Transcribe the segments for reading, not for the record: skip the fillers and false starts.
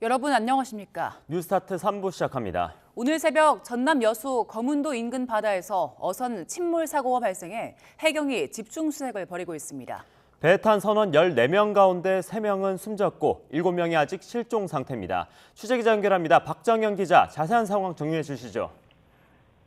여러분 안녕하십니까? 뉴스타트 3부 시작합니다. 오늘 새벽 전남 여수 거문도 인근 바다에서 어선 침몰 사고가 발생해 해경이 집중 수색을 벌이고 있습니다. 배에 탄 선원 14명 가운데 3명은 숨졌고 7명이 아직 실종 상태입니다. 취재기자 연결합니다. 박정현 기자, 자세한 상황 정리해 주시죠.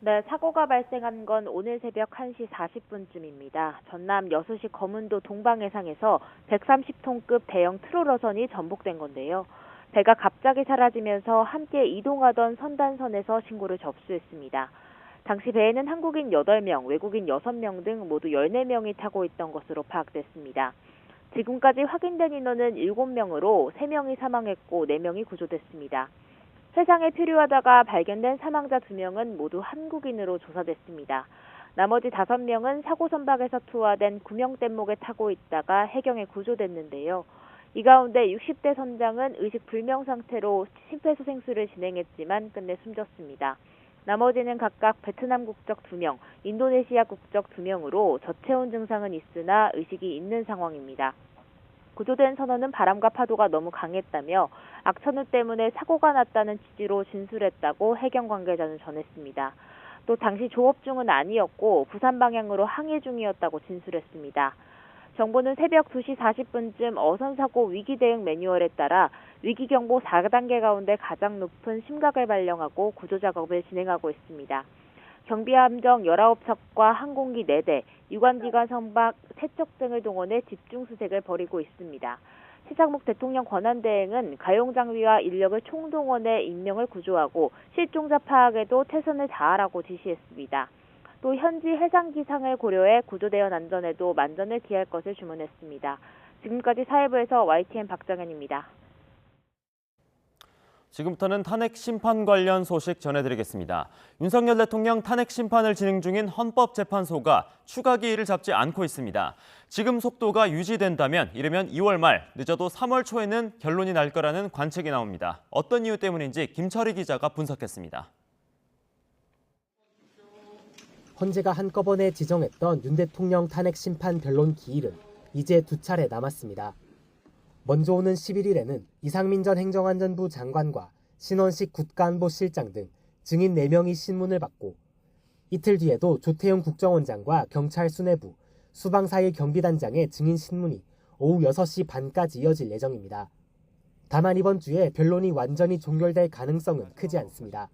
네, 사고가 발생한 건 오늘 새벽 1시 40분쯤입니다. 전남 여수시 거문도 동방해상에서 130톤급 대형 트롤어선이 전복된 건데요. 배가 갑자기 사라지면서 함께 이동하던 선단선에서 신고를 접수했습니다. 당시 배에는 한국인 8명, 외국인 6명 등 모두 14명이 타고 있던 것으로 파악됐습니다. 지금까지 확인된 인원은 7명으로 3명이 사망했고 4명이 구조됐습니다. 해상에 표류하다가 발견된 사망자 2명은 모두 한국인으로 조사됐습니다. 나머지 5명은 사고 선박에서 투하된 구명뗏목에 타고 있다가 해경에 구조됐는데요. 이 가운데 60대 선장은 의식 불명 상태로 심폐소생술을 진행했지만 끝내 숨졌습니다. 나머지는 각각 베트남 국적 2명, 인도네시아 국적 2명으로 저체온 증상은 있으나 의식이 있는 상황입니다. 구조된 선원은 바람과 파도가 너무 강했다며 악천후 때문에 사고가 났다는 취지로 진술했다고 해경 관계자는 전했습니다. 또 당시 조업 중은 아니었고 부산 방향으로 항해 중이었다고 진술했습니다. 정부는 새벽 2시 40분쯤 어선사고 위기대응 매뉴얼에 따라 위기경보 4단계 가운데 가장 높은 심각을 발령하고 구조작업을 진행하고 있습니다. 경비함정 19척과 항공기 4대, 유관기관 선박 3척 등을 동원해 집중수색을 벌이고 있습니다. 최상목 대통령 권한대행은 가용장비와 인력을 총동원해 인명을 구조하고 실종자 파악에도 최선을 다하라고 지시했습니다. 또 현지 해상 기상을 고려해 구조대원 안전에도 만전을 기할 것을 주문했습니다. 지금까지 사회부에서 YTN 박정현입니다. 지금부터는 탄핵 심판 관련 소식 전해드리겠습니다. 윤석열 대통령 탄핵 심판을 진행 중인 헌법재판소가 추가 기일을 잡지 않고 있습니다. 지금 속도가 유지된다면 이르면 2월 말, 늦어도 3월 초에는 결론이 날 거라는 관측이 나옵니다. 어떤 이유 때문인지 김철희 기자가 분석했습니다. 헌재가 한꺼번에 지정했던 윤 대통령 탄핵 심판 변론 기일은 이제 2차례 남았습니다. 먼저 오는 11일에는 이상민 전 행정안전부 장관과 신원식 국가안보실장 등 증인 4명이 신문을 받고 이틀 뒤에도 조태용 국정원장과 경찰 수뇌부, 수방사일 경비단장의 증인 신문이 오후 6시 반까지 이어질 예정입니다. 다만 이번 주에 변론이 완전히 종결될 가능성은 크지 않습니다.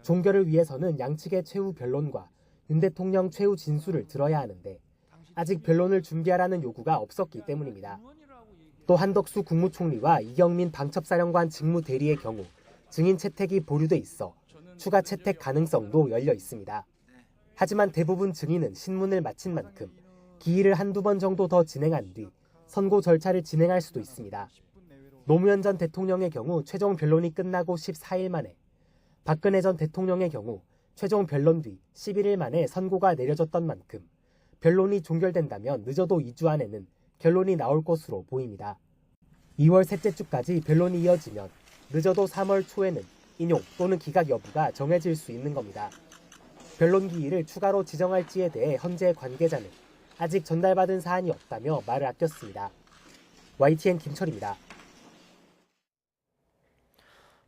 종결을 위해서는 양측의 최후 변론과 윤 대통령 최후 진술을 들어야 하는데 아직 변론을 준비하라는 요구가 없었기 때문입니다. 또 한덕수 국무총리와 이경민 방첩사령관 직무대리의 경우 증인 채택이 보류돼 있어 추가 채택 가능성도 열려 있습니다. 하지만 대부분 증인은 신문을 마친 만큼 기일을 한두 번 정도 더 진행한 뒤 선고 절차를 진행할 수도 있습니다. 노무현 전 대통령의 경우 최종 변론이 끝나고 14일 만에, 박근혜 전 대통령의 경우 최종 변론 뒤 11일 만에 선고가 내려졌던 만큼 변론이 종결된다면 늦어도 2주 안에는 결론이 나올 것으로 보입니다. 2월 셋째 주까지 변론이 이어지면 늦어도 3월 초에는 인용 또는 기각 여부가 정해질 수 있는 겁니다. 변론 기일을 추가로 지정할지에 대해 헌재 관계자는 아직 전달받은 사안이 없다며 말을 아꼈습니다. YTN 김철입니다.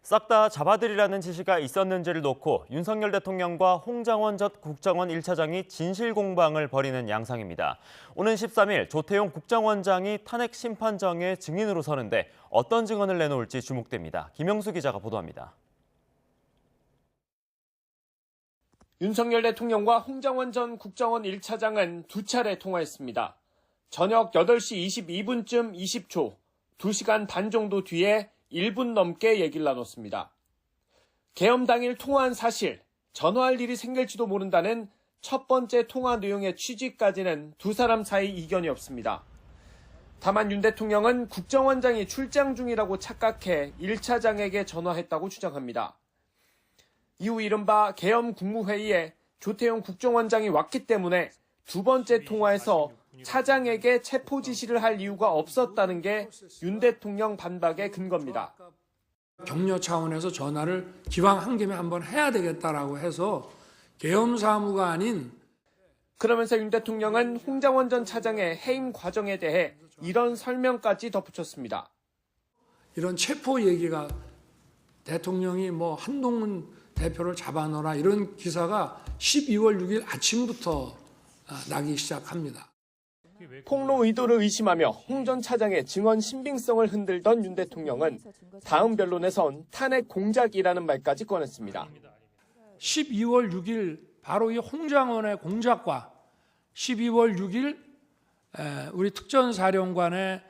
싹 다 잡아들이라는 지시가 있었는지를 놓고 윤석열 대통령과 홍장원 전 국정원 1차장이 진실 공방을 벌이는 양상입니다. 오는 13일 조태용 국정원장이 탄핵 심판정의 증인으로 서는데 어떤 증언을 내놓을지 주목됩니다. 김영수 기자가 보도합니다. 윤석열 대통령과 홍장원 전 국정원 1차장은 2차례 통화했습니다. 저녁 8시 22분쯤 20초, 2시간 반 정도 뒤에 1분 넘게 얘기를 나눴습니다. 계엄 당일 통화한 사실, 전화할 일이 생길지도 모른다는 첫 번째 통화 내용의 취지까지는 두 사람 사이 이견이 없습니다. 다만 윤 대통령은 국정원장이 출장 중이라고 착각해 1차장에게 전화했다고 주장합니다. 이후 이른바 계엄 국무회의에 조태용 국정원장이 왔기 때문에 두 번째 통화에서 차장에게 체포 지시를 할 이유가 없었다는 게 윤 대통령 반박의 근거입니다. 격려 차원에서 전화를 기왕 한 김에 한번 해야 되겠다라고 해서 계엄 사무가 아닌 그러면서 윤 대통령은 홍장원 전 차장의 해임 과정에 대해 이런 설명까지 덧붙였습니다. 이런 체포 얘기가 대통령이 뭐 한동훈 대표를 잡아넣어라 이런 기사가 12월 6일 아침부터 나기 시작합니다. 폭로 의도를 의심하며 홍 전 차장의 증언 신빙성을 흔들던 윤 대통령은 다음 변론에선 탄핵 공작이라는 말까지 꺼냈습니다. 12월 6일 바로 이 홍장원의 공작과 12월 6일 우리 특전사령관의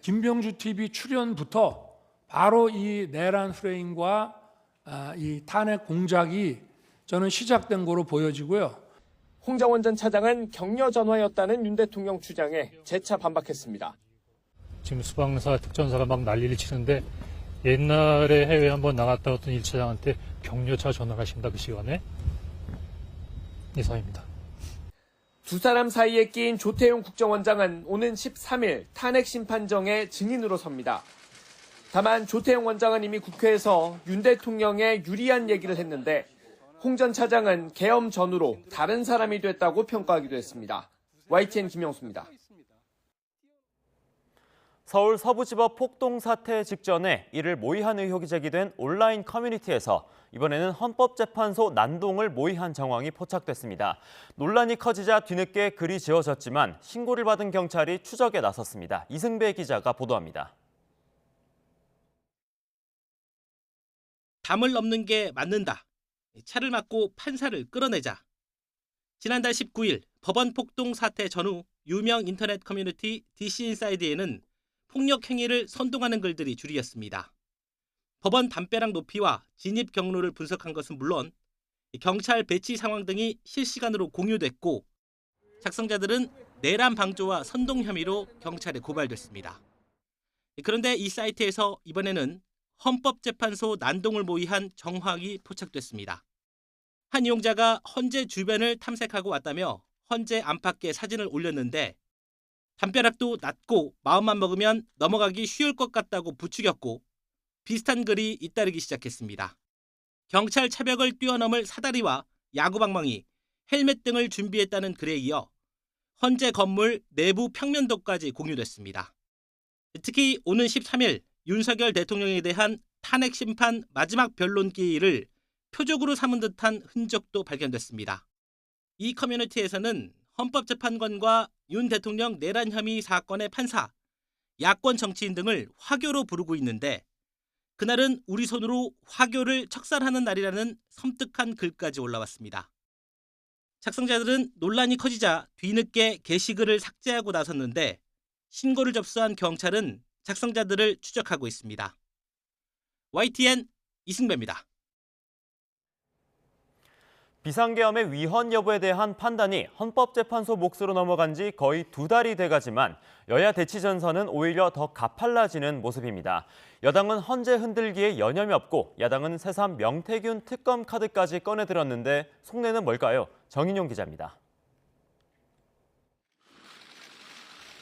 김병주 TV 출연부터 바로 이 내란 프레임과 이 탄핵 공작이 저는 시작된 거로 보여지고요. 홍장원 전 차장은 격려 전화였다는 윤 대통령 주장에 재차 반박했습니다. 지금 수방사, 특전사가 막 난리를 치는데 옛날에 해외 한번 나갔다 왔던 1차장한테 격려차 전화를 하신다 그 시간에? 이상입니다. 두 사람 사이에 끼인 조태용 국정원장은 오는 13일 탄핵 심판정의 증인으로 섭니다. 다만 조태용 원장은 이미 국회에서 윤 대통령에 유리한 얘기를 했는데 홍 전 차장은 계엄 전후로 다른 사람이 됐다고 평가하기도 했습니다. YTN 김영수입니다. 서울 서부지법 폭동 사태 직전에 이를 모의한 의혹이 제기된 온라인 커뮤니티에서 이번에는 헌법재판소 난동을 모의한 정황이 포착됐습니다. 논란이 커지자 뒤늦게 글이 지워졌지만 신고를 받은 경찰이 추적에 나섰습니다. 이승배 기자가 보도합니다. 담을 넘는 게 맞는다. 차를 막고 판사를 끌어내자. 지난달 19일 법원 폭동 사태 전후 유명 인터넷 커뮤니티 DC인사이드에는 폭력 행위를 선동하는 글들이 줄이었습니다. 법원 담벼락 높이와 진입 경로를 분석한 것은 물론 경찰 배치 상황 등이 실시간으로 공유됐고 작성자들은 내란 방조와 선동 혐의로 경찰에 고발됐습니다. 그런데 이 사이트에서 이번에는 헌법재판소 난동을 모의한 정황이 포착됐습니다. 한 이용자가 헌재 주변을 탐색하고 왔다며 헌재 안팎에 사진을 올렸는데 담벼락도 낮고 마음만 먹으면 넘어가기 쉬울 것 같다고 부추겼고 비슷한 글이 잇따르기 시작했습니다. 경찰 차벽을 뛰어넘을 사다리와 야구방망이, 헬멧 등을 준비했다는 글에 이어 헌재 건물 내부 평면도까지 공유됐습니다. 특히 오는 13일 윤석열 대통령에 대한 탄핵 심판 마지막 변론 기일을 표적으로 삼은 듯한 흔적도 발견됐습니다. 이 커뮤니티에서는 헌법재판관과 윤 대통령 내란 혐의 사건의 판사, 야권 정치인 등을 화교로 부르고 있는데 그날은 우리 손으로 화교를 척살하는 날이라는 섬뜩한 글까지 올라왔습니다. 작성자들은 논란이 커지자 뒤늦게 게시글을 삭제하고 나섰는데 신고를 접수한 경찰은 작성자들을 추적하고 있습니다. YTN 이승배입니다. 비상계엄의 위헌 여부에 대한 판단이 헌법재판소 몫으로 넘어간 지 거의 2달이 돼가지만 여야 대치 전선은 오히려 더 가팔라지는 모습입니다. 여당은 헌재 흔들기에 여념이 없고 야당은 새삼 명태균 특검 카드까지 꺼내들었는데 속내는 뭘까요? 정인용 기자입니다.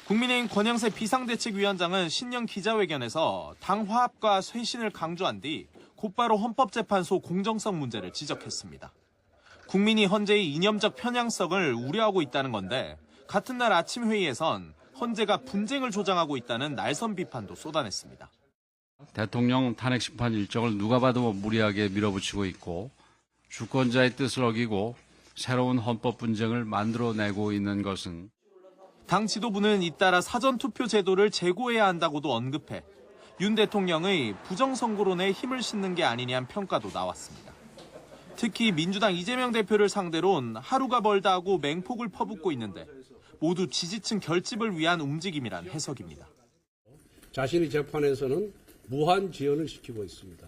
국민의힘 권영세 비상대책위원장은 신년 기자회견에서 당 화합과 쇄신을 강조한 뒤 곧바로 헌법재판소 공정성 문제를 지적했습니다. 국민이 헌재의 이념적 편향성을 우려하고 있다는 건데 같은 날 아침 회의에선 헌재가 분쟁을 조장하고 있다는 날선 비판도 쏟아냈습니다. 대통령 탄핵 심판 일정을 누가 봐도 무리하게 밀어붙이고 있고 주권자의 뜻을 어기고 새로운 헌법 분쟁을 만들어내고 있는 것은 당 지도부는 잇따라 사전투표 제도를 재고해야 한다고도 언급해 윤 대통령의 부정선거론에 힘을 싣는 게 아니냐는 평가도 나왔습니다. 특히 민주당 이재명 대표를 상대로는 하루가 멀다 하고 맹폭을 퍼붓고 있는데 모두 지지층 결집을 위한 움직임이란 해석입니다. 자신의 재판에서는 무한 지연을 시키고 있습니다.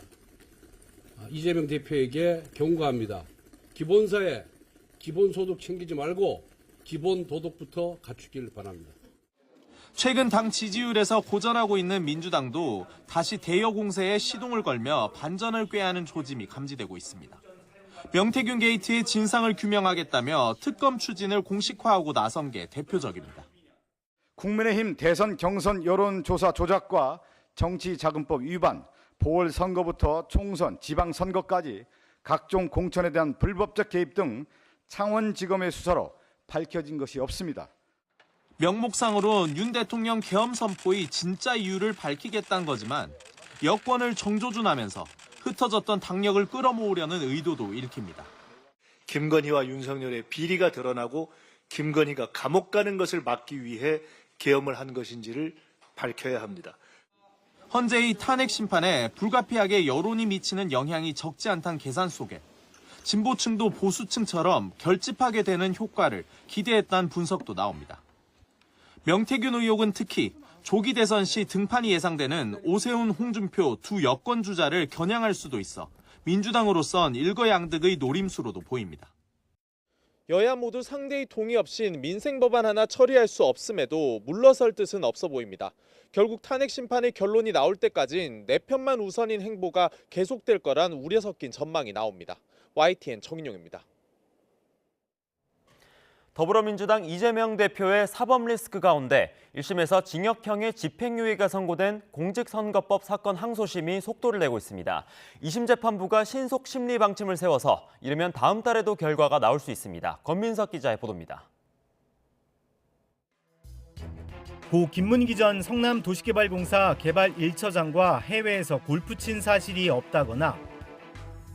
이재명 대표에게 경고합니다. 기본사회, 기본소득 챙기지 말고 기본도덕부터 갖추길 바랍니다. 최근 당 지지율에서 고전하고 있는 민주당도 다시 대여 공세에 시동을 걸며 반전을 꾀하는 조짐이 감지되고 있습니다. 명태균 게이트의 진상을 규명하겠다며 특검 추진을 공식화하고 나선 게 대표적입니다. 국민의힘 대선 경선 여론조사 조작과 정치자금법 위반, 보궐선거부터 총선, 지방선거까지 각종 공천에 대한 불법적 개입 등 창원지검의 수사로 밝혀진 것이 없습니다. 명목상으론 윤 대통령 계엄 선포의 진짜 이유를 밝히겠다는 거지만 여권을 정조준하면서 흩어졌던 당력을 끌어모으려는 의도도 읽힙니다. 김건희와 윤석열의 비리가 드러나고 김건희가 감옥 가는 것을 막기 위해 계엄을 한 것인지를 밝혀야 합니다. 헌재의 탄핵 심판에 불가피하게 여론이 미치는 영향이 적지 않다는 계산 속에 진보층도 보수층처럼 결집하게 되는 효과를 기대했다는 분석도 나옵니다. 명태균 의혹은 특히 조기 대선 시 등판이 예상되는 오세훈, 홍준표 두 여권 주자를 겨냥할 수도 있어 민주당으로선 일거양득의 노림수로도 보입니다. 여야 모두 상대의 동의 없인 민생 법안 하나 처리할 수 없음에도 물러설 뜻은 없어 보입니다. 결국 탄핵 심판의 결론이 나올 때까진 내 편만 우선인 행보가 계속될 거란 우려 섞인 전망이 나옵니다. YTN 정인용입니다. 더불어민주당 이재명 대표의 사법 리스크 가운데 1심에서 징역형의 집행유예가 선고된 공직선거법 사건 항소심이 속도를 내고 있습니다. 2심 재판부가 신속 심리 방침을 세워서 이르면 다음 달에도 결과가 나올 수 있습니다. 권민석 기자의 보도입니다. 고 김문기 전 성남도시개발공사 개발 1처장과 해외에서 골프 친 사실이 없다거나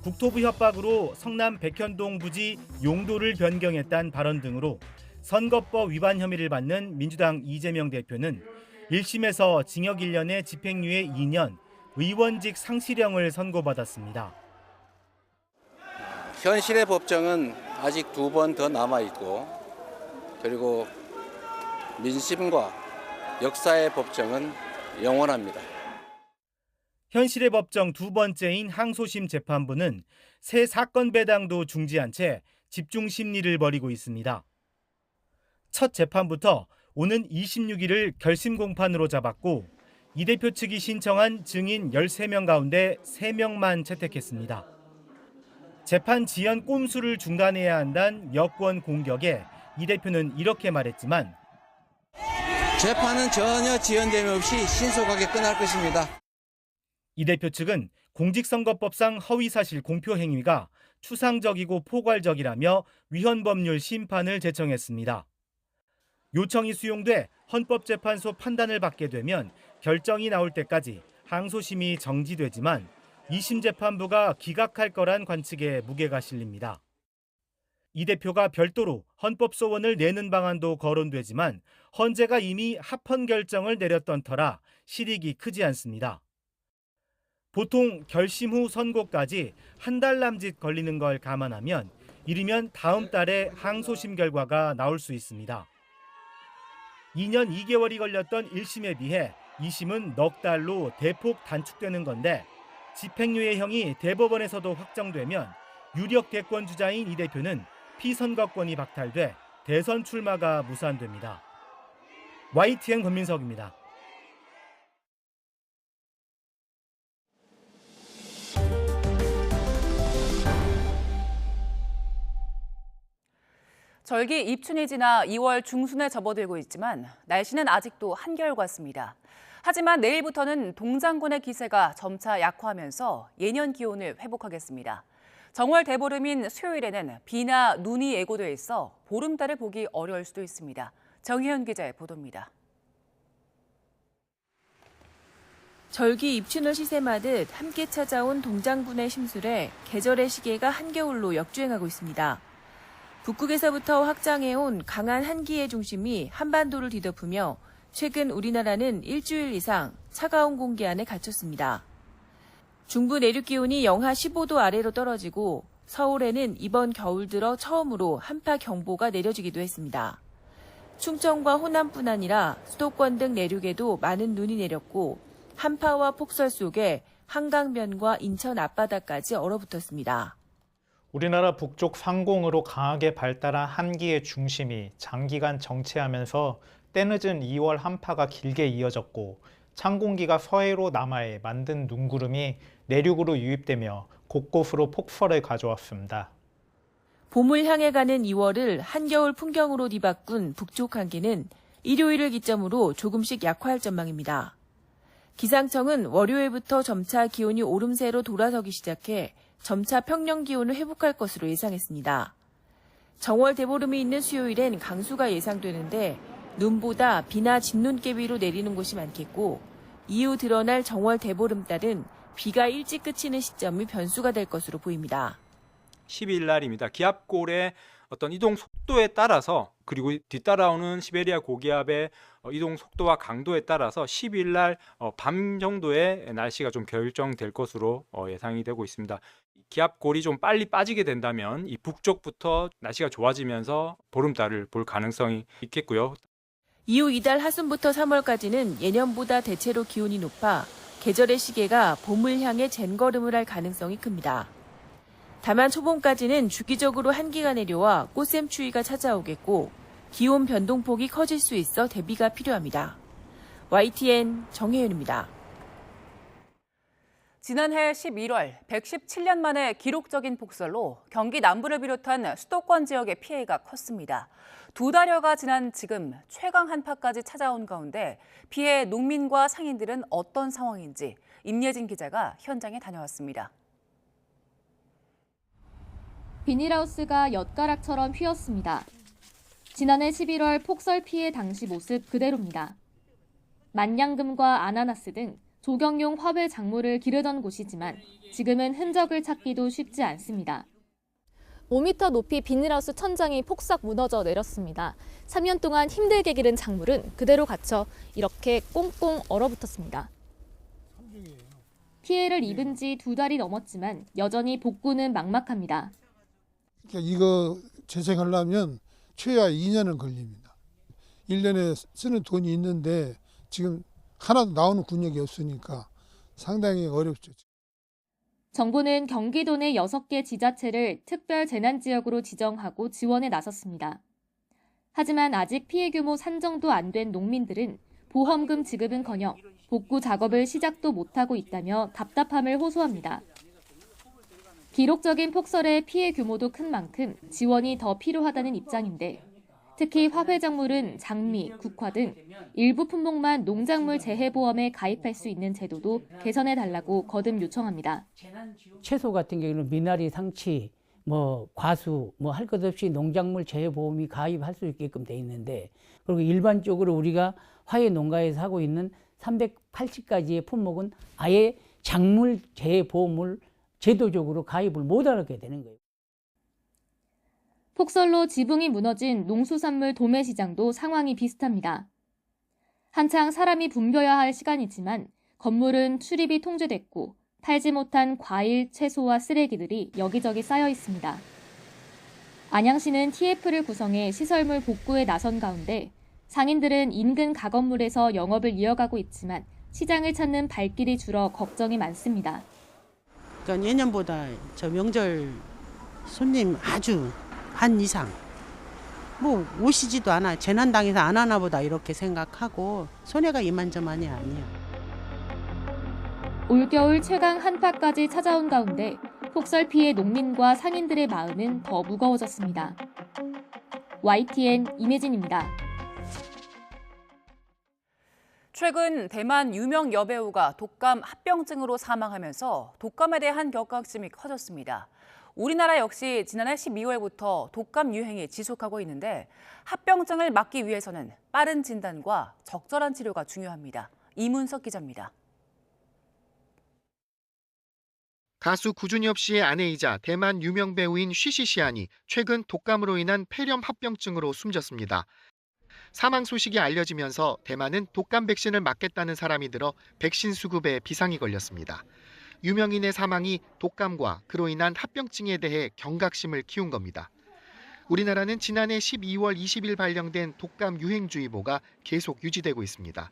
국토부 협박으로 성남 백현동 부지 용도를 변경했다는 발언 등으로 선거법 위반 혐의를 받는 민주당 이재명 대표는 1심에서 징역 1년에 집행유예 2년, 의원직 상실형을 선고받았습니다. 현실의 법정은 아직 2번 더 남아있고 그리고 민심과 역사의 법정은 영원합니다. 현실의 법정 두 번째인 항소심 재판부는 새 사건 배당도 중지한 채 집중 심리를 벌이고 있습니다. 첫 재판부터 오는 26일을 결심 공판으로 잡았고 이 대표 측이 신청한 증인 13명 가운데 3명만 채택했습니다. 재판 지연 꼼수를 중단해야 한다는 여권 공격에 이 대표는 이렇게 말했지만 재판은 전혀 지연됨 없이 신속하게 끝날 것입니다. 이 대표 측은 공직선거법상 허위사실 공표 행위가 추상적이고 포괄적이라며 위헌법률 심판을 제청했습니다. 요청이 수용돼 헌법재판소 판단을 받게 되면 결정이 나올 때까지 항소심이 정지되지만 2심 재판부가 기각할 거란 관측에 무게가 실립니다. 이 대표가 별도로 헌법소원을 내는 방안도 거론되지만 헌재가 이미 합헌 결정을 내렸던 터라 실익이 크지 않습니다. 보통 결심 후 선고까지 한 달 남짓 걸리는 걸 감안하면 이르면 다음 달에 항소심 결과가 나올 수 있습니다. 2년 2개월이 걸렸던 1심에 비해 2심은 넉 달로 대폭 단축되는 건데 집행유예형이 대법원에서도 확정되면 유력 대권 주자인 이 대표는 피선거권이 박탈돼 대선 출마가 무산됩니다. YTN 권민석입니다. 절기 입춘이 지나 2월 중순에 접어들고 있지만 날씨는 아직도 한결같습니다. 하지만 내일부터는 동장군의 기세가 점차 약화하면서 예년 기온을 회복하겠습니다. 정월 대보름인 수요일에는 비나 눈이 예고돼 있어 보름달을 보기 어려울 수도 있습니다. 정희연 기자의 보도입니다. 절기 입춘을 시샘하듯 함께 찾아온 동장군의 심술에 계절의 시계가 한겨울로 역주행하고 있습니다. 북극에서부터 확장해온 강한 한기의 중심이 한반도를 뒤덮으며 최근 우리나라는 일주일 이상 차가운 공기 안에 갇혔습니다. 중부 내륙 기온이 영하 15도 아래로 떨어지고 서울에는 이번 겨울 들어 처음으로 한파 경보가 내려지기도 했습니다. 충청과 호남뿐 아니라 수도권 등 내륙에도 많은 눈이 내렸고 한파와 폭설 속에 한강변과 인천 앞바다까지 얼어붙었습니다. 우리나라 북쪽 상공으로 강하게 발달한 한기의 중심이 장기간 정체하면서 때늦은 2월 한파가 길게 이어졌고 찬 공기가 서해로 남하해 만든 눈구름이 내륙으로 유입되며 곳곳으로 폭설을 가져왔습니다. 봄을 향해 가는 2월을 한겨울 풍경으로 뒤바꾼 북쪽 한기는 일요일을 기점으로 조금씩 약화할 전망입니다. 기상청은 월요일부터 점차 기온이 오름세로 돌아서기 시작해 점차 평년 기온을 회복할 것으로 예상했습니다. 정월 대보름이 있는 수요일엔 강수가 예상되는데 눈보다 비나 진눈깨비로 내리는 곳이 많겠고 이후 드러날 정월 대보름달은 비가 일찍 그치는 시점이 변수가 될 것으로 보입니다. 12일 날입니다. 기압골의 어떤 이동 속도에 따라서 그리고 뒤따라오는 시베리아 고기압의 이동 속도와 강도에 따라서 12일 날 밤 정도의 날씨가 좀 결정될 것으로 예상이 되고 있습니다. 기압골이 좀 빨리 빠지게 된다면 이 북쪽부터 날씨가 좋아지면서 보름달을 볼 가능성이 있겠고요. 이후 이달 하순부터 3월까지는 예년보다 대체로 기온이 높아 계절의 시계가 봄을 향해 젠걸음을 할 가능성이 큽니다. 다만 초봄까지는 주기적으로 한기가 내려와 꽃샘추위가 찾아오겠고 기온 변동폭이 커질 수 있어 대비가 필요합니다. YTN 정혜윤입니다. 지난해 11월 117년 만에 기록적인 폭설로 경기 남부를 비롯한 수도권 지역의 피해가 컸습니다. 2달여가 지난 지금 최강 한파까지 찾아온 가운데 피해 농민과 상인들은 어떤 상황인지 임예진 기자가 현장에 다녀왔습니다. 비닐하우스가 엿가락처럼 휘었습니다. 지난해 11월 폭설 피해 당시 모습 그대로입니다. 만냥금과 아나나스 등 조경용 화훼 작물을 기르던 곳이지만 지금은 흔적을 찾기도 쉽지 않습니다. 5m 높이 비닐하우스 천장이 폭삭 무너져 내렸습니다. 3년 동안 힘들게 기른 작물은 그대로 갇혀 이렇게 꽁꽁 얼어붙었습니다. 피해를 입은 지 2달이 넘었지만 여전히 복구는 막막합니다. 이거 재생하려면 최하 2년은 걸립니다. 1년에 쓰는 돈이 있는데 지금 하나도 나오는 군역이 없으니까 상당히 어렵죠. 정부는 경기도 내 6개 지자체를 특별 재난지역으로 지정하고 지원에 나섰습니다. 하지만 아직 피해 규모 산정도 안 된 농민들은 보험금 지급은커녕 복구 작업을 시작도 못하고 있다며 답답함을 호소합니다. 기록적인 폭설의 피해 규모도 큰 만큼 지원이 더 필요하다는 입장인데 특히 화훼작물은 장미, 국화 등 일부 품목만 농작물 재해보험에 가입할 수 있는 제도도 개선해달라고 거듭 요청합니다. 채소 같은 경우는 미나리, 상치, 과수, 할 것 없이 농작물 재해보험이 가입할 수 있게끔 돼 있는데 그리고 일반적으로 우리가 화훼 농가에서 하고 있는 380가지의 품목은 아예 작물 재해보험을 제도적으로 가입을 못하게 되는 거예요. 폭설로 지붕이 무너진 농수산물 도매시장도 상황이 비슷합니다. 한창 사람이 붐벼야 할 시간이지만 건물은 출입이 통제됐고 팔지 못한 과일, 채소와 쓰레기들이 여기저기 쌓여 있습니다. 안양시는 TF를 구성해 시설물 복구에 나선 가운데 상인들은 인근 가건물에서 영업을 이어가고 있지만 시장을 찾는 발길이 줄어 걱정이 많습니다. 그러니까 예년보다 저 명절 손님 아주 반 이상 오시지도 않아. 재난당해서 안 하나 보다 이렇게 생각하고 손해가 이만저만이 아니에요. 올겨울 최강 한파까지 찾아온 가운데 폭설 피해 농민과 상인들의 마음은 더 무거워졌습니다. YTN 임혜진입니다. 최근 대만 유명 여배우가 독감 합병증으로 사망하면서 독감에 대한 경각심이 커졌습니다. 우리나라 역시 지난해 12월부터 독감 유행이 지속하고 있는데 합병증을 막기 위해서는 빠른 진단과 적절한 치료가 중요합니다. 이문석 기자입니다. 가수 구준엽 씨의 아내이자 대만 유명 배우인 쉬시시안이 최근 독감으로 인한 폐렴 합병증으로 숨졌습니다. 사망 소식이 알려지면서 대만은 독감 백신을 맞겠다는 사람이 들어 백신 수급에 비상이 걸렸습니다. 유명인의 사망이 독감과 그로 인한 합병증에 대해 경각심을 키운 겁니다. 우리나라는 지난해 12월 20일 발령된 독감 유행주의보가 계속 유지되고 있습니다.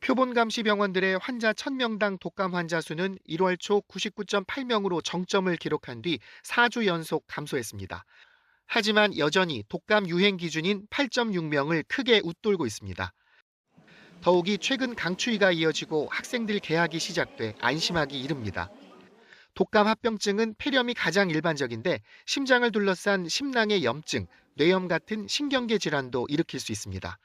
표본감시병원들의 환자 1000명당 독감 환자 수는 1월 초 99.8명으로 정점을 기록한 뒤 4주 연속 감소했습니다. 하지만 여전히 독감 유행 기준인 8.6명을 크게 웃돌고 있습니다. 더욱이 최근 강추위가 이어지고 학생들 개학이 시작돼 안심하기 이릅니다. 독감 합병증은 폐렴이 가장 일반적인데 심장을 둘러싼 심낭의 염증, 뇌염 같은 신경계 질환도 일으킬 수 있습니다.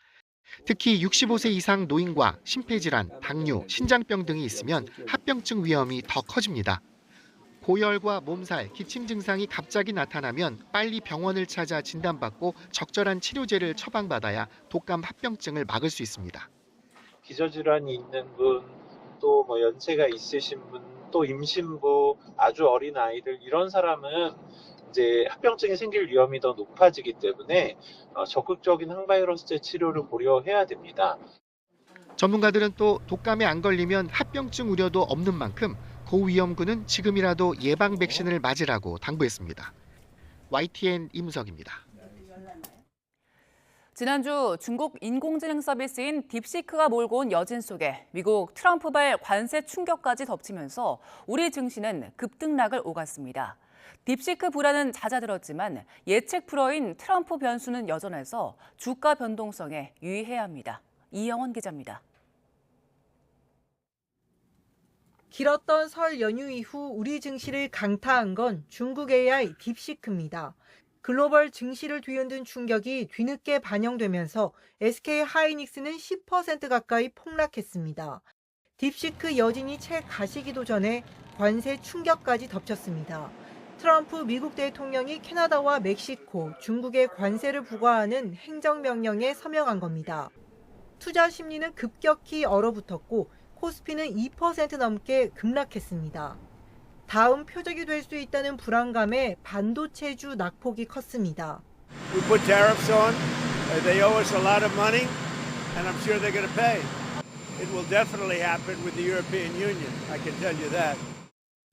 특히 65세 이상 노인과 심폐질환, 당뇨, 신장병 등이 있으면 합병증 위험이 더 커집니다. 고열과 몸살, 기침 증상이 갑자기 나타나면 빨리 병원을 찾아 진단받고 적절한 치료제를 처방받아야 독감 합병증을 막을 수 있습니다. 기저질환이 있는 분, 또 연세가 있으신 분 또 임신부, 아주 어린 아이들 이런 사람은 이제 합병증이 생길 위험이 더 높아지기 때문에 적극적인 항바이러스제 치료를 고려해야 됩니다. 전문가들은 또 독감에 안 걸리면 합병증 우려도 없는 만큼 고위험군은 지금이라도 예방 백신을 맞으라고 당부했습니다. YTN 임석입니다. 지난주 중국 인공지능 서비스인 딥시크가 몰고 온 여진 속에 미국 트럼프발 관세 충격까지 덮치면서 우리 증시는 급등락을 오갔습니다. 딥시크 불안은 잦아들었지만 예측 불허인 트럼프 변수는 여전해서 주가 변동성에 유의해야 합니다. 이영원 기자입니다. 길었던 설 연휴 이후 우리 증시를 강타한 건 중국 AI 딥시크입니다. 글로벌 증시를 뒤흔든 충격이 뒤늦게 반영되면서 SK 하이닉스는 10% 가까이 폭락했습니다. 딥시크 여진이 채 가시기도 전에 관세 충격까지 덮쳤습니다. 트럼프 미국 대통령이 캐나다와 멕시코, 중국에 관세를 부과하는 행정명령에 서명한 겁니다. 투자 심리는 급격히 얼어붙었고 코스피는 2% 넘게 급락했습니다. 다음 표적이 될 수 있다는 불안감에 반도체주 낙폭이 컸습니다. We put tariffs on. They owe us a lot of money, and I'm sure they're going to pay. It will definitely happen with the European Union. I can tell you that.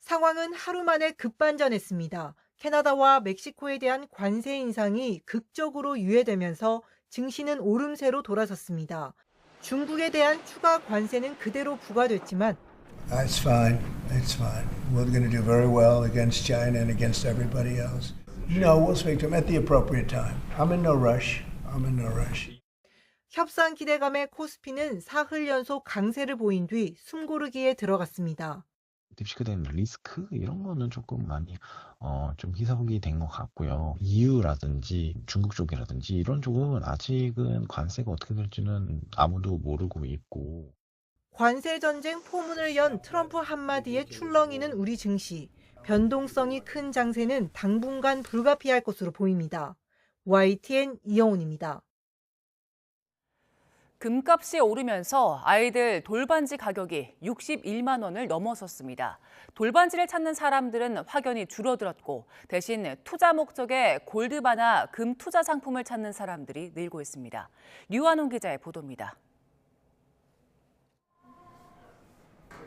상황은 하루 만에 급반전했습니다. 캐나다와 멕시코에 대한 관세 인상이 극적으로 유예되면서 증시는 오름세로 돌아섰습니다. 중국에 대한 추가 관세는 그대로 부과됐지만 It's fine. It's fine. We're going to do very well against China and against everybody else. No, we'll speak to them at the appropriate time. I'm in no rush. I'm in no rush. 협상 기대감에 코스피는 사흘 연속 강세를 보인 뒤 숨고르기에 들어갔습니다. 딥시크에 대한 리스크 이런 거는 조금 많이 좀 희석이 된 것 같고요. EU라든지 중국 쪽이라든지 이런 쪽은 아직은 관세가 어떻게 될지는 아무도 모르고 있고. 관세 전쟁 포문을 연 트럼프 한마디에 출렁이는 우리 증시. 변동성이 큰 장세는 당분간 불가피할 것으로 보입니다. YTN 이영훈입니다. 금값이 오르면서 아이들 돌반지 가격이 61만 원을 넘어섰습니다. 돌반지를 찾는 사람들은 확연히 줄어들었고 대신 투자 목적의 골드바나 금 투자 상품을 찾는 사람들이 늘고 있습니다. 류한홍 기자의 보도입니다.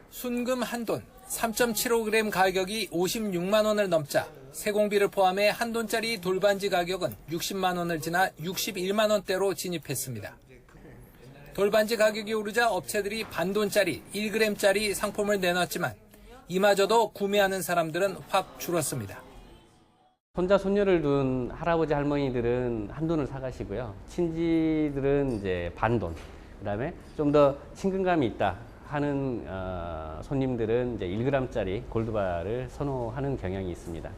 순금 한돈 3.75g 가격이 56만 원을 넘자 세공비를 포함해 한돈짜리 돌반지 가격은 60만 원을 지나 61만 원대로 진입했습니다. 돌반지 가격이 오르자 업체들이 반돈짜리 1g짜리 상품을 내놨지만 이마저도 구매하는 사람들은 확 줄었습니다. 손자 손녀를 둔 할아버지 할머니들은 한돈을 사가시고요. 친지들은 이제 반돈. 그다음에 좀 더 친근감이 있다 하는 손님들은 이제 1g짜리 골드바를 선호하는 경향이 있습니다.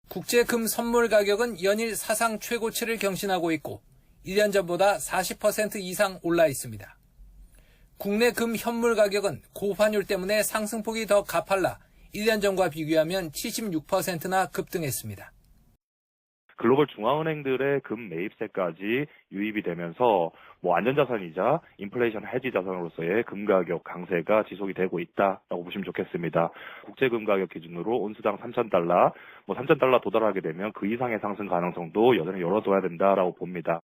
국제 금 선물 가격은 연일 사상 최고치를 경신하고 있고 1년 전보다 40% 이상 올라 있습니다. 국내 금 현물 가격은 고환율 때문에 상승폭이 더 가팔라 1년 전과 비교하면 76%나 급등했습니다. 글로벌 중앙은행들의 금 매입세까지 유입이 되면서 안전자산이자 인플레이션 해지 자산으로서의 금 가격 강세가 지속이 되고 있다라고 보시면 좋겠습니다. 국제 금 가격 기준으로 온스당 3,000달러, 3,000달러 도달하게 되면 그 이상의 상승 가능성도 여전히 열어둬야 된다라고 봅니다.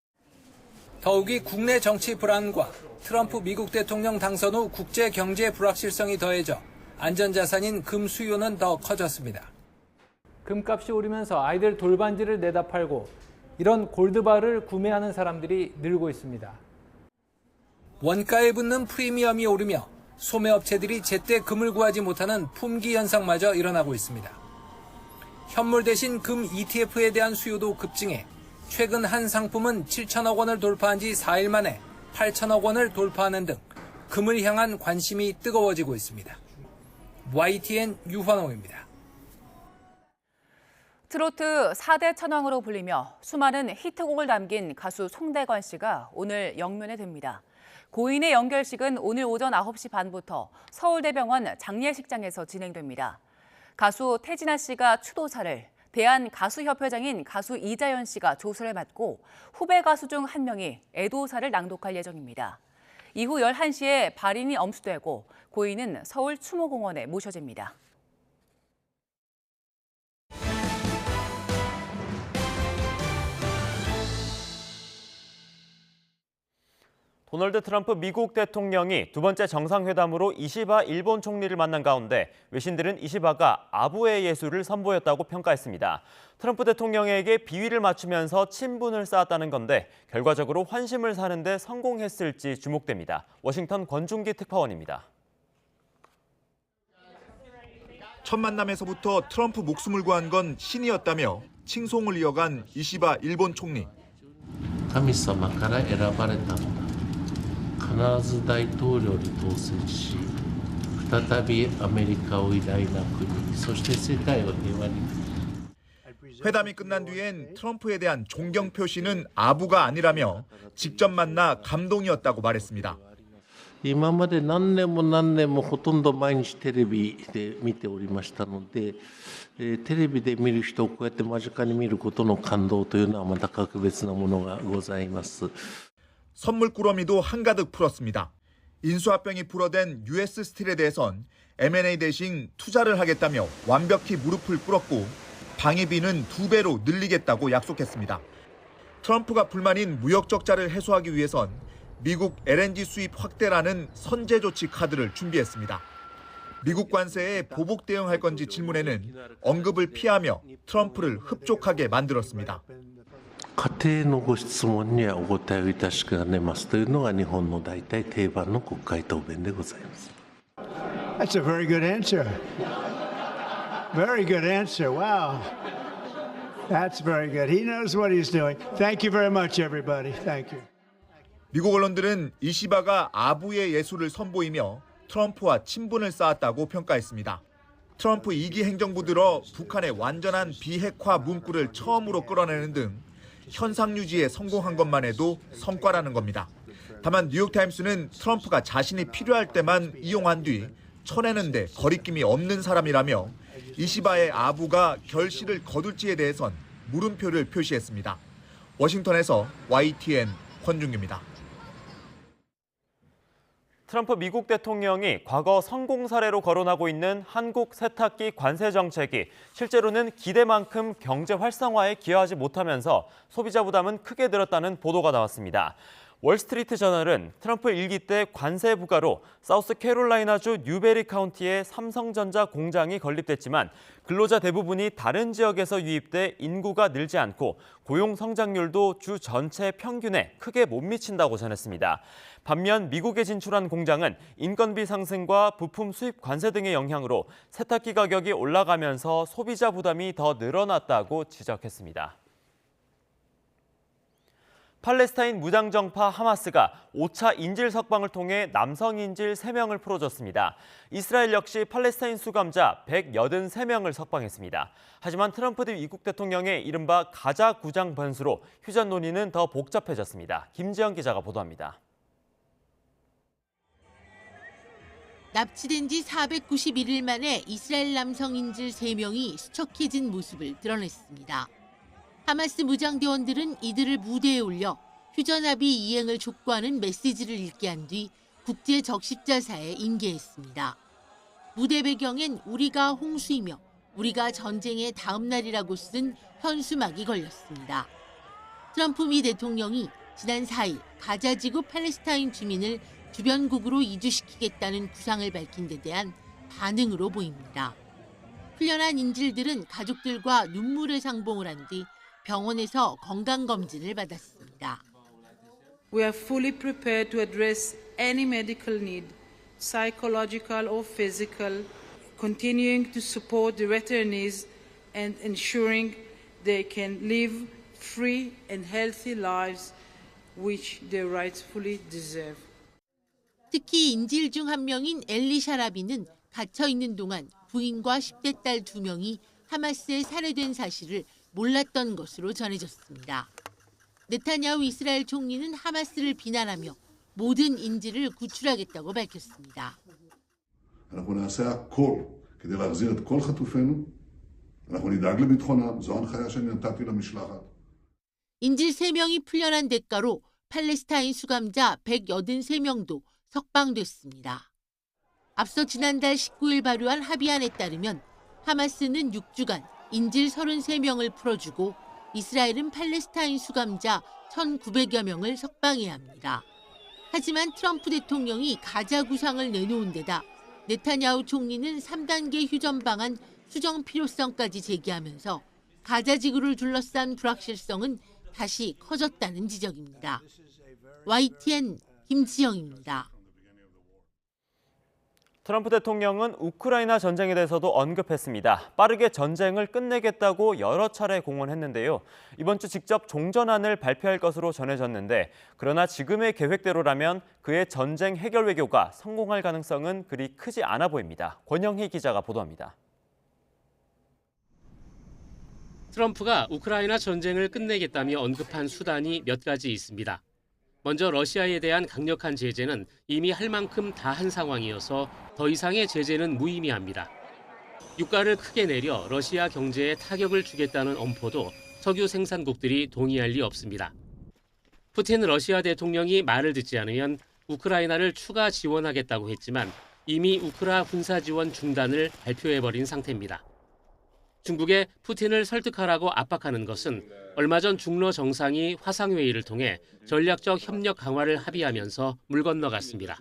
더욱이 국내 정치 불안과 트럼프 미국 대통령 당선 후 국제 경제 불확실성이 더해져 안전자산인 금 수요는 더 커졌습니다. 금값이 오르면서 아이들 돌반지를 내다 팔고 이런 골드바를 구매하는 사람들이 늘고 있습니다. 원가에 붙는 프리미엄이 오르며 소매업체들이 제때 금을 구하지 못하는 품귀 현상마저 일어나고 있습니다. 현물 대신 금 ETF에 대한 수요도 급증해 최근 한 상품은 7천억 원을 돌파한 지 4일 만에 8천억 원을 돌파하는 등 금을 향한 관심이 뜨거워지고 있습니다. YTN 유환홍입니다. 트로트 4대 천왕으로 불리며 수많은 히트곡을 남긴 가수 송대관 씨가 오늘 영면에 듭니다. 고인의 연결식은 오늘 오전 9시 반부터 서울대병원 장례식장에서 진행됩니다. 가수 태진아 씨가 추도사를, 대한가수협회장인 가수 이자연 씨가 조수를 맡고 후배 가수 중 한 명이 애도사를 낭독할 예정입니다. 이후 11시에 발인이 엄수되고 고인은 서울 추모공원에 모셔집니다. 도널드 트럼프 미국 대통령이 두 번째 정상회담으로 이시바 일본 총리를 만난 가운데 외신들은 이시바가 아부의 예술을 선보였다고 평가했습니다. 트럼프 대통령에게 비위를 맞추면서 친분을 쌓았다는 건데 결과적으로 환심을 사는 데 성공했을지 주목됩니다. 워싱턴 권중기 특파원입니다. 첫 만남에서부터 트럼프 목숨을 구한 건 신이었다며 칭송을 이어간 이시바 일본 총리. 神様から選ばれたのだ。必ず大統領に当選し、再びアメリカを偉大な国、そして世界を平和に。 회담이 끝난 뒤엔 트럼프에 대한 존경 표시는 아부가 아니라며 직접 만나 감동이었다고 말했습니다. 今まで何年もほとんど毎日テレビで見ておりましたので、テレビで見る人をこうやって間近に見ることの感動というのはまた格別なものがございます。 선물 꾸러미도 한가득 풀었습니다. 인수합병이 불어댄 US 스틸에 대해선 M&A 대신 투자를 하겠다며 완벽히 무릎을 꿇었고 방위비는 2배로 늘리겠다고 약속했습니다. 트럼프가 불만인 무역 적자를 해소하기 위해선 미국 LNG 수입 확대라는 선제 조치 카드를 준비했습니다. 미국 관세에 보복 대응할 건지 질문에는 언급을 피하며 트럼프를 흡족하게 만들었습니다. 家庭のご質問にはお答えをいたしかねますというのが日本の大体定番の国会答弁でございます。 That's a very good answer. Very good answer. Wow. That's very good. He knows what he's doing. Thank you very much, everybody. Thank you. 미국 언론들은 이시바가 아부의 예술을 선보이며 트럼프와 친분을 쌓았다고 평가했습니다. 트럼프 2기 행정부 들어 북한의 완전한 비핵화 문구를 처음으로 끌어내는 등 현상 유지에 성공한 것만 해도 성과라는 겁니다. 다만 뉴욕타임스는 트럼프가 자신이 필요할 때만 이용한 뒤 쳐내는데 거리낌이 없는 사람이라며 이시바의 아부가 결실을 거둘지에 대해선 물음표를 표시했습니다. 워싱턴에서 YTN 권중규입니다. 트럼프 미국 대통령이 과거 성공 사례로 거론하고 있는 한국 세탁기 관세 정책이 실제로는 기대만큼 경제 활성화에 기여하지 못하면서 소비자 부담은 크게 늘었다는 보도가 나왔습니다. 월스트리트 저널은 트럼프 1기 때 관세 부과로 사우스캐롤라이나주 뉴베리 카운티의 삼성전자 공장이 건립됐지만 근로자 대부분이 다른 지역에서 유입돼 인구가 늘지 않고 고용 성장률도 주 전체 평균에 크게 못 미친다고 전했습니다. 반면 미국에 진출한 공장은 인건비 상승과 부품 수입 관세 등의 영향으로 세탁기 가격이 올라가면서 소비자 부담이 더 늘어났다고 지적했습니다. 팔레스타인 무장정파 하마스가 5차 인질 석방을 통해 남성 인질 3명을 풀어줬습니다. 이스라엘 역시 팔레스타인 수감자 183명을 석방했습니다. 하지만 트럼프 미국 대통령의 이른바 가자 구장 변수로 휴전 논의는 더 복잡해졌습니다. 김지영 기자가 보도합니다. 납치된 지 491일 만에 이스라엘 남성 인질 3명이 수척해진 모습을 드러냈습니다. 하마스 무장대원들은 이들을 무대에 올려 휴전합의 이행을 촉구하는 메시지를 읽게 한 뒤 국제 적십자사에 인계했습니다. 무대 배경엔 우리가 홍수이며 우리가 전쟁의 다음 날이라고 쓴 현수막이 걸렸습니다. 트럼프 미 대통령이 지난 4일 가자지구 팔레스타인 주민을 주변국으로 이주시키겠다는 구상을 밝힌 데 대한 반응으로 보입니다. 풀려난 인질들은 가족들과 눈물의 상봉을 한 뒤 병원에서 건강검진을 받았습니다. We are fully prepared to address any medical need, psychological or physical, continuing to support the returnees and ensuring they can live free and healthy lives which they rightfully deserve. 특히 인질 중 한 명인 엘리샤 라비는 갇혀 있는 동안 부인과 10대 딸 2명이 하마스에 살해된 사실을 몰랐던 것으로 전해졌습니다. 네타냐후 이스라엘 총리는 하마스를 비난하며 모든 인질을 구출하겠다고 밝혔습니다. אנחנו נעשה הכל כדי להחזיר את כל חטופינו. אנחנו נדאג לביטחונם. זו ההנחיה שאני נתתי למשלחת. 인질 3명이 풀려난 대가로 팔레스타인 수감자 183명도 석방됐습니다. 앞서 지난달 19일 발효한 합의안에 따르면 하마스는 6주간 인질 33명을 풀어주고 이스라엘은 팔레스타인 수감자 1,900여 명을 석방해야 합니다. 하지만 트럼프 대통령이 가자 구상을 내놓은 데다 네타냐후 총리는 3단계 휴전 방안 수정 필요성까지 제기하면서 가자 지구를 둘러싼 불확실성은 다시 커졌다는 지적입니다. YTN 김지영입니다. 트럼프 대통령은 우크라이나 전쟁에 대해서도 언급했습니다. 빠르게 전쟁을 끝내겠다고 여러 차례 공언했는데요. 이번 주 직접 종전안을 발표할 것으로 전해졌는데 그러나 지금의 계획대로라면 그의 전쟁 해결 외교가 성공할 가능성은 그리 크지 않아 보입니다. 권영희 기자가 보도합니다. 트럼프가 우크라이나 전쟁을 끝내겠다며 언급한 수단이 몇 가지 있습니다. 먼저 러시아에 대한 강력한 제재는 이미 할 만큼 다 한 상황이어서 더 이상의 제재는 무의미합니다. 유가를 크게 내려 러시아 경제에 타격을 주겠다는 엄포도 석유 생산국들이 동의할 리 없습니다. 푸틴 러시아 대통령이 말을 듣지 않으면 우크라이나를 추가 지원하겠다고 했지만 이미 우크라 군사 지원 중단을 발표해버린 상태입니다. 중국에 푸틴을 설득하라고 압박하는 것은 얼마 전 중러 정상이 화상회의를 통해 전략적 협력 강화를 합의하면서 물 건너갔습니다.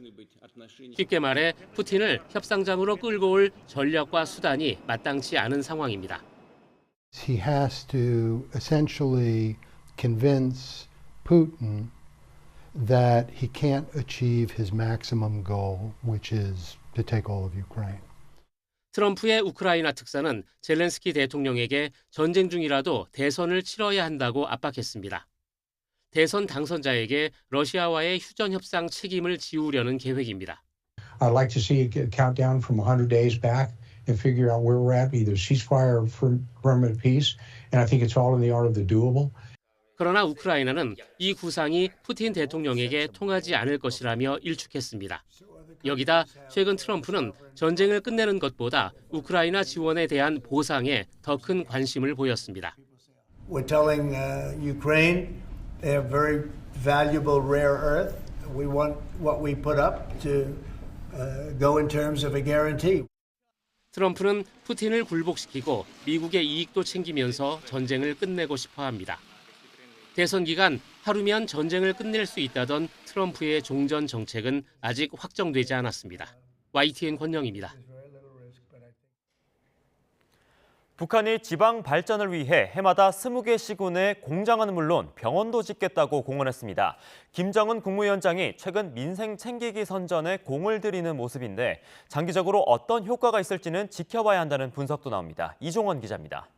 쉽게 말해 푸틴을 협상장으로 끌고 올 전략과 수단이 마땅치 않은 상황입니다. He has to essentially convince Putin that he can't achieve his maximum goal, which is to take all of Ukraine. 트럼프의 우크라이나 특사는 젤렌스키 대통령에게 전쟁 중이라도 대선을 치러야 한다고 압박했습니다. 대선 당선자에게 러시아와의 휴전 협상 책임을 지우려는 계획입니다. I'd like to see a countdown from 100 days back and figure out where we're at, either ceasefire or permanent peace, and I think it's all in the art of the doable. 그러나 우크라이나는 이 구상이 푸틴 대통령에게 통하지 않을 것이라며 일축했습니다. 여기다 최근 트럼프는 전쟁을 끝내는 것보다 우크라이나 지원에 대한 보상에 더 큰 관심을 보였습니다. We're telling Ukraine they have very valuable rare earth. We want what we put up to go in terms of a guarantee. 트럼프는 푸틴을 굴복시키고 미국의 이익도 챙기면서 전쟁을 끝내고 싶어 합니다. 대선 기간 하루면 전쟁을 끝낼 수 있다던 트럼프의 종전 정책은 아직 확정되지 않았습니다. YTN 권영입니다. 북한이 지방 발전을 위해 해마다 20개 시군에 공장은 물론 병원도 짓겠다고 공언했습니다. 김정은 국무위원장이 최근 민생 챙기기 선전에 공을 들이는 모습인데 장기적으로 어떤 효과가 있을지는 지켜봐야 한다는 분석도 나옵니다. 이종원 기자입니다.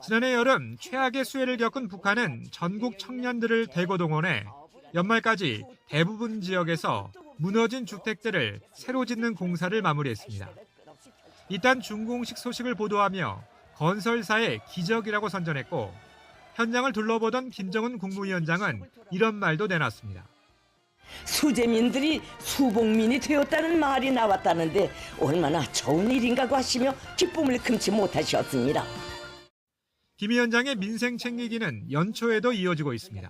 지난해 여름 최악의 수해를 겪은 북한은 전국 청년들을 대거동원해 연말까지 대부분 지역에서 무너진 주택들을 새로 짓는 공사를 마무리했습니다. 이딴 준공식 소식을 보도하며 건설사의 기적이라고 선전했고 현장을 둘러보던 김정은 국무위원장은 이런 말도 내놨습니다. 수재민들이 수복민이 되었다는 말이 나왔다는데 얼마나 좋은 일인가고 하시며 기쁨을 금치 못하셨습니다. 김 위원장의 민생 챙기기는 연초에도 이어지고 있습니다.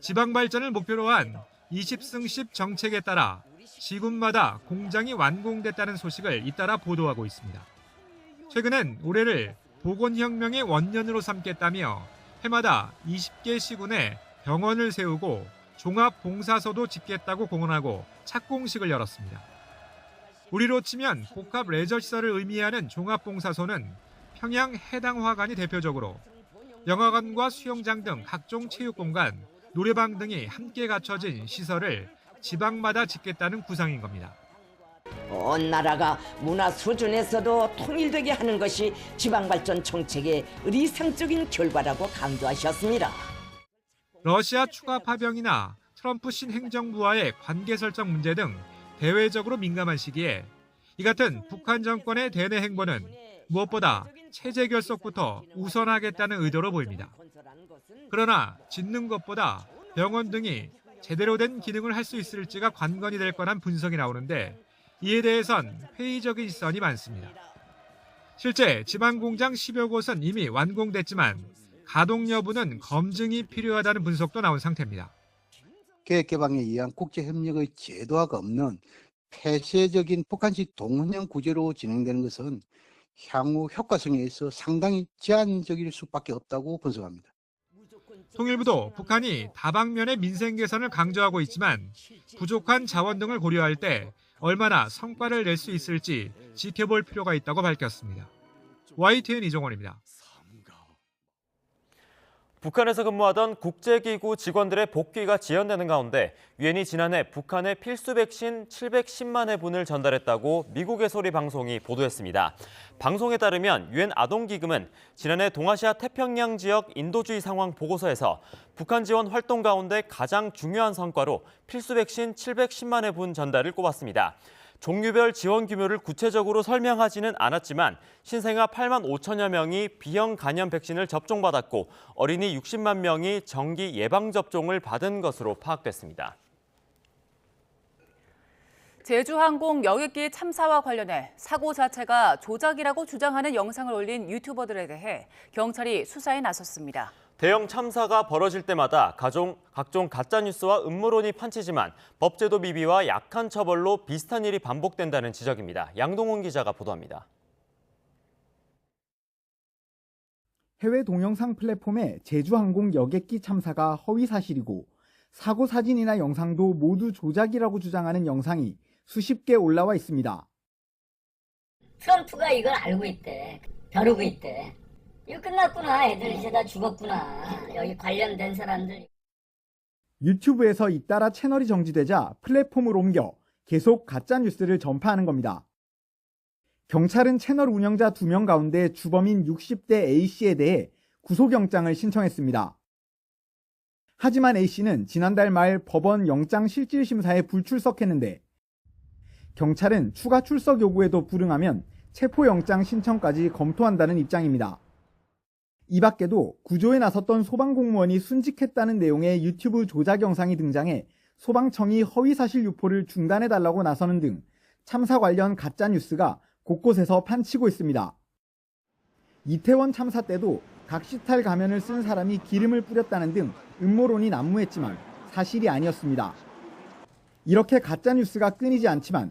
지방 발전을 목표로 한 20승10 정책에 따라 시군마다 공장이 완공됐다는 소식을 잇따라 보도하고 있습니다. 최근엔 올해를 보건혁명의 원년으로 삼겠다며 해마다 20개 시군에 병원을 세우고 종합봉사소도 짓겠다고 공언하고 착공식을 열었습니다. 우리로 치면 복합 레저시설을 의미하는 종합봉사소는 평양 해당화관이 대표적으로 영화관과 수영장 등 각종 체육공간, 노래방 등이 함께 갖춰진 시설을 지방마다 짓겠다는 구상인 겁니다. 온 나라가 문화 수준에서도 통일되게 하는 것이 지방발전 정책의理想적인 결과라고 강조하셨습니다. 러시아 추가 파병이나 트럼프 신행정부와의 관계 설정 문제 등 대외적으로 민감한 시기에 이 같은 북한 정권의 대내 행보는 무엇보다 체제 결속부터 우선하겠다는 의도로 보입니다. 그러나 짓는 것보다 병원 등이 제대로 된 기능을 할 수 있을지가 관건이 될 거란 분석이 나오는데 이에 대해선 회의적인 시선이 많습니다. 실제 지방공장 10여 곳은 이미 완공됐지만 가동 여부는 검증이 필요하다는 분석도 나온 상태입니다. 계획 개방에 의한 국제협력의 제도화가 없는 폐쇄적인 북한식 동원형 구제로 진행되는 것은 향후 효과성에 있어 상당히 제한적일 수밖에 없다고 분석합니다. 통일부도 북한이 다방면의 민생 개선을 강조하고 있지만 부족한 자원 등을 고려할 때 얼마나 성과를 낼 수 있을지 지켜볼 필요가 있다고 밝혔습니다. YTN 이종원입니다. 북한에서 근무하던 국제기구 직원들의 복귀가 지연되는 가운데 유엔이 지난해 북한에 필수 백신 710만 회분을 전달했다고 미국의 소리 방송이 보도했습니다. 방송에 따르면 유엔 아동기금은 지난해 동아시아 태평양 지역 인도주의 상황 보고서에서 북한 지원 활동 가운데 가장 중요한 성과로 필수 백신 710만 회분 전달을 꼽았습니다. 종류별 지원 규모를 구체적으로 설명하지는 않았지만 신생아 8만 5천여 명이 B형 간염 백신을 접종받았고 어린이 60만 명이 정기 예방접종을 받은 것으로 파악됐습니다. 제주항공 여객기 참사와 관련해 사고 자체가 조작이라고 주장하는 영상을 올린 유튜버들에 대해 경찰이 수사에 나섰습니다. 대형 참사가 벌어질 때마다 각종 가짜뉴스와 음모론이 판치지만 법제도 미비와 약한 처벌로 비슷한 일이 반복된다는 지적입니다. 양동훈 기자가 보도합니다. 해외 동영상 플랫폼에 제주항공 여객기 참사가 허위 사실이고 사고 사진이나 영상도 모두 조작이라고 주장하는 영상이 수십 개 올라와 있습니다. 트럼프가 이걸 알고 있대. 벼르고 있대. 이거 끝났구나. 애들 이제 다 죽었구나. 여기 관련된 사람들. 유튜브에서 잇따라 채널이 정지되자 플랫폼을 옮겨 계속 가짜뉴스를 전파하는 겁니다. 경찰은 채널 운영자 2명 가운데 주범인 60대 A씨에 대해 구속영장을 신청했습니다. 하지만 A씨는 지난달 말 법원 영장실질심사에 불출석했는데 경찰은 추가 출석 요구에도 불응하면 체포영장 신청까지 검토한다는 입장입니다. 이 밖에도 구조에 나섰던 소방공무원이 순직했다는 내용의 유튜브 조작 영상이 등장해 소방청이 허위사실 유포를 중단해달라고 나서는 등 참사 관련 가짜뉴스가 곳곳에서 판치고 있습니다. 이태원 참사 때도 각시탈 가면을 쓴 사람이 기름을 뿌렸다는 등 음모론이 난무했지만 사실이 아니었습니다. 이렇게 가짜뉴스가 끊이지 않지만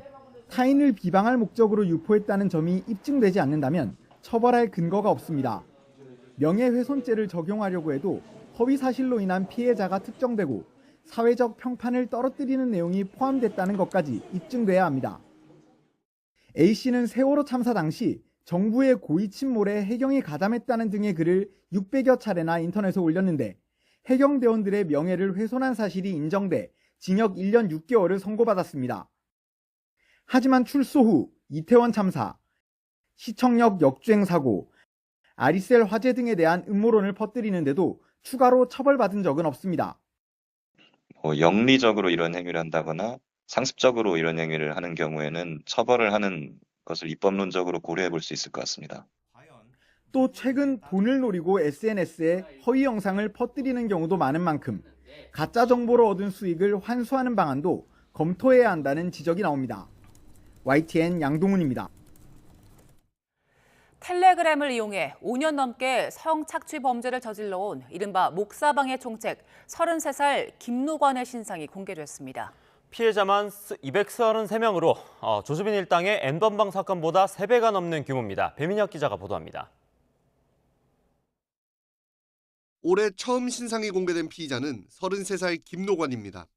타인을 비방할 목적으로 유포했다는 점이 입증되지 않는다면 처벌할 근거가 없습니다. 명예훼손죄를 적용하려고 해도 허위사실로 인한 피해자가 특정되고 사회적 평판을 떨어뜨리는 내용이 포함됐다는 것까지 입증돼야 합니다. A씨는 세월호 참사 당시 정부의 고의 침몰에 해경이 가담했다는 등의 글을 600여 차례나 인터넷에 올렸는데 해경대원들의 명예를 훼손한 사실이 인정돼 징역 1년 6개월을 선고받았습니다. 하지만 출소 후 이태원 참사, 시청역 역주행 사고, 아리셀 화재 등에 대한 음모론을 퍼뜨리는데도 추가로 처벌받은 적은 없습니다. 영리적으로 이런 행위를 한다거나 상습적으로 이런 행위를 하는 경우에는 처벌을 하는 것을 입법론적으로 고려해 볼 수 있을 것 같습니다. 또 최근 돈을 노리고 SNS에 허위 영상을 퍼뜨리는 경우도 많은 만큼 가짜 정보로 얻은 수익을 환수하는 방안도 검토해야 한다는 지적이 나옵니다. YTN 양동훈입니다. 텔레그램을 이용해 5년 넘게 성착취 범죄를 저질러온 이른바 목사방의 총책 33살 김노관의 신상이 공개됐습니다. 피해자만 233명으로 조주빈 일당의 N번방 사건보다 3배가 넘는 규모입니다. 배민혁 기자가 보도합니다. 올해 처음 신상이 공개된 피의자는 33살 김노관입니다.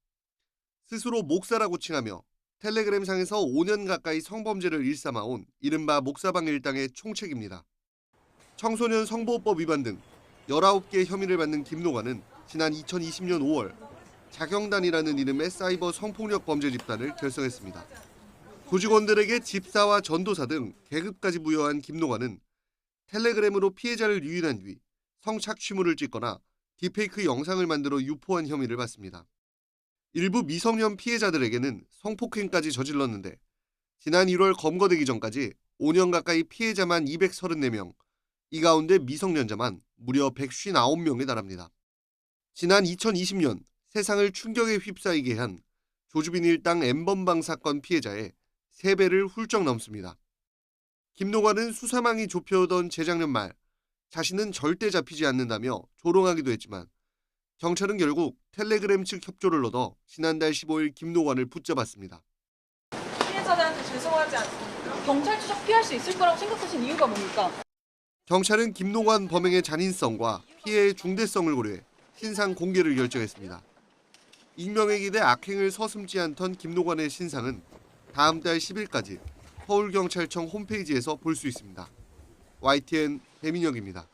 스스로 목사라고 칭하며 텔레그램상에서 5년 가까이 성범죄를 일삼아온 이른바 목사방 일당의 총책입니다. 청소년 성보호법 위반 등 19개 혐의를 받는 김노관은 지난 2020년 5월 자경단이라는 이름의 사이버 성폭력 범죄 집단을 결성했습니다. 조직원들에게 집사와 전도사 등 계급까지 부여한 김노관은 텔레그램으로 피해자를 유인한 뒤 성착취물을 찍거나 딥페이크 영상을 만들어 유포한 혐의를 받습니다. 일부 미성년 피해자들에게는 성폭행까지 저질렀는데 지난 1월 검거되기 전까지 5년 가까이 피해자만 234명, 이 가운데 미성년자만 무려 159명에 달합니다. 지난 2020년 세상을 충격에 휩싸이게 한 조주빈 일당 N번방 사건 피해자의 3배를 훌쩍 넘습니다. 김노관은 수사망이 좁혀오던 재작년 말 자신은 절대 잡히지 않는다며 조롱하기도 했지만 경찰은 결국 텔레그램 측 협조를 얻어 지난달 15일 김노관을 붙잡았습니다. 피해자들한테 죄송하지 않습니까? 경찰 추적 피할 수 있을 거라고 생각하신 이유가 뭡니까? 경찰은 김노관 범행의 잔인성과 피해의 중대성을 고려해 신상 공개를 결정했습니다. 익명에 기대 악행을 서슴지 않던 김노관의 신상은 다음 달 10일까지 서울경찰청 홈페이지에서 볼 수 있습니다. YTN 배민혁입니다.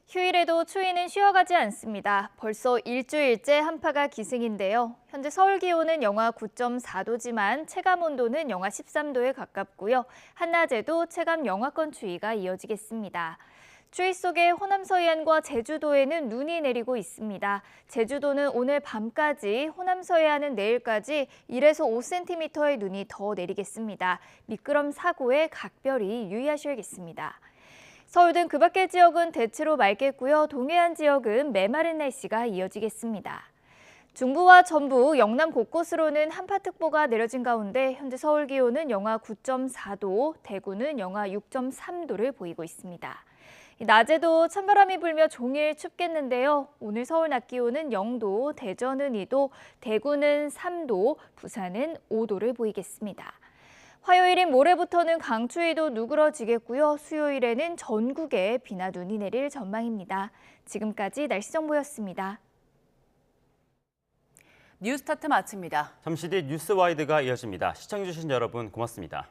휴일에도 추위는 쉬어가지 않습니다. 벌써 일주일째 한파가 기승인데요. 현재 서울 기온은 영하 9.4도지만 체감 온도는 영하 13도에 가깝고요. 한낮에도 체감 영하권 추위가 이어지겠습니다. 추위 속에 호남 서해안과 제주도에는 눈이 내리고 있습니다. 제주도는 오늘 밤까지, 호남 서해안은 내일까지 1에서 5cm의 눈이 더 내리겠습니다. 미끄럼 사고에 각별히 유의하셔야겠습니다. 서울 등 그 밖의 지역은 대체로 맑겠고요. 동해안 지역은 메마른 날씨가 이어지겠습니다. 중부와 전북, 영남 곳곳으로는 한파특보가 내려진 가운데 현재 서울 기온은 영하 9.4도, 대구는 영하 6.3도를 보이고 있습니다. 낮에도 찬바람이 불며 종일 춥겠는데요. 오늘 서울 낮 기온은 0도, 대전은 2도, 대구는 3도, 부산은 5도를 보이겠습니다. 화요일인 모레부터는 강추위도 누그러지겠고요. 수요일에는 전국에 비나 눈이 내릴 전망입니다. 지금까지 날씨 정보였습니다. 뉴스타트 마칩니다. 잠시 뒤 뉴스와이드가 이어집니다. 시청해주신 여러분 고맙습니다.